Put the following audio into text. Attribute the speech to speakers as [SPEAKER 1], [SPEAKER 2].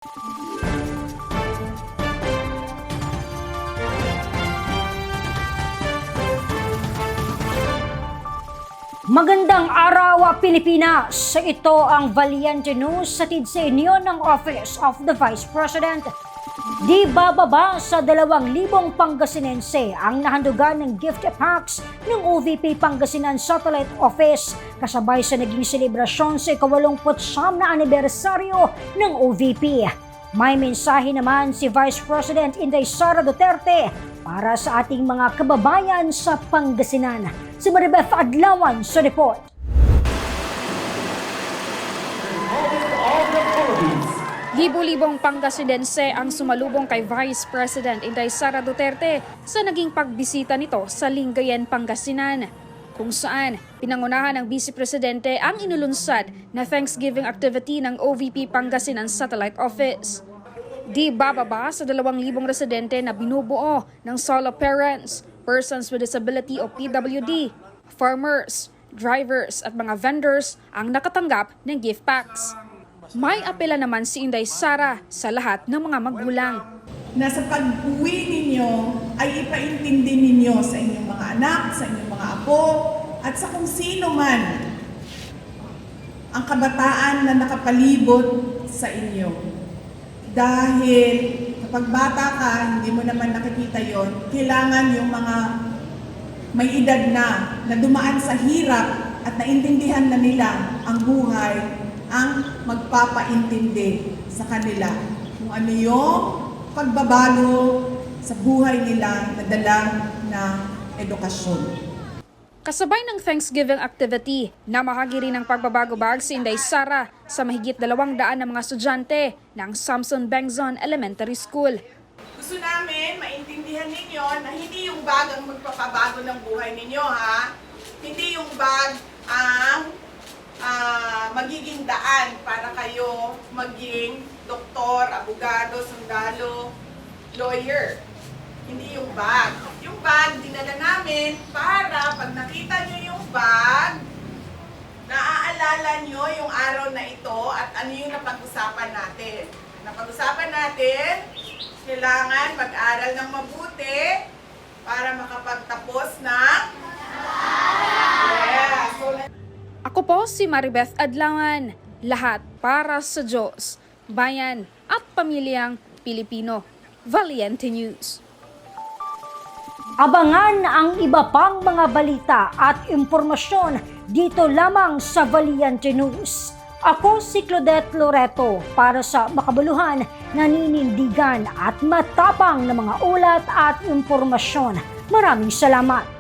[SPEAKER 1] Magandang araw, Pilipinas! Ito ang Valiente News hatid sa inyo ng Office of the Vice President. Di bababa sa 2,000 Pangasinense ang nahandugan ng gift packs ng OVP Pangasinan Satellite Office kasabay sa naging selebrasyon sa 89 na anibersaryo ng OVP. May mensahe naman si Vice President Inday Sara Duterte para sa ating mga kababayan sa Pangasinan. Si Maribeth Adlawan sa report.
[SPEAKER 2] Libo-libong Pangasinense ang sumalubong kay Vice President Inday Sara Duterte sa naging pagbisita nito sa Lingayen, Pangasinan, kung saan pinangunahan ng Vice Presidente ang inulunsad na Thanksgiving activity ng OVP Pangasinan Satellite Office. Di bababa sa 2,000 residente na binubuo ng solo parents, persons with disability o PWD, farmers, drivers at mga vendors ang nakatanggap ng gift packs. May apela naman si Inday Sara sa lahat ng mga magulang.
[SPEAKER 3] Na sa pag-uwi ninyo ay ipaintindi ninyo sa inyong mga anak, sa inyong mga apo, at sa kung sino man ang kabataan na nakapalibot sa inyo. Dahil kapag bata ka, hindi mo naman nakikita yon, kailangan yung mga may edad na dumaan sa hirap at naintindihan na nila ang buhay, ang magpapaintindi sa kanila kung ano yung pagbabago sa buhay nila na dala ng edukasyon.
[SPEAKER 2] Kasabay ng Thanksgiving activity, namahagi rin ng pagbabago-bag si Inday Sara sa mahigit 200 na mga estudyante ng Samson Bengzon Elementary School.
[SPEAKER 3] Gusto namin maintindihan ninyo na hindi yung bag ang magpapabago ng buhay ninyo, ha? Hindi yung bag ang magiging daan para kayo maging doktor, abogado, sundalo, lawyer. Hindi yung bag. Yung bag, dinala namin para pag nakita nyo yung bag, naaalala nyo yung araw na ito at ano yung napag-usapan natin. Napag-usapan natin, kailangan mag-aral ng mabuti para makapagtapos ng
[SPEAKER 2] Ako po si Maribeth Adlawan, lahat para sa Diyos, bayan at pamilyang Pilipino. Valiente News.
[SPEAKER 1] Abangan ang iba pang mga balita at impormasyon dito lamang sa Valiente News. Ako si Claudette Loreto para sa makabuluhan, naninindigan at matapang na mga ulat at impormasyon. Maraming salamat.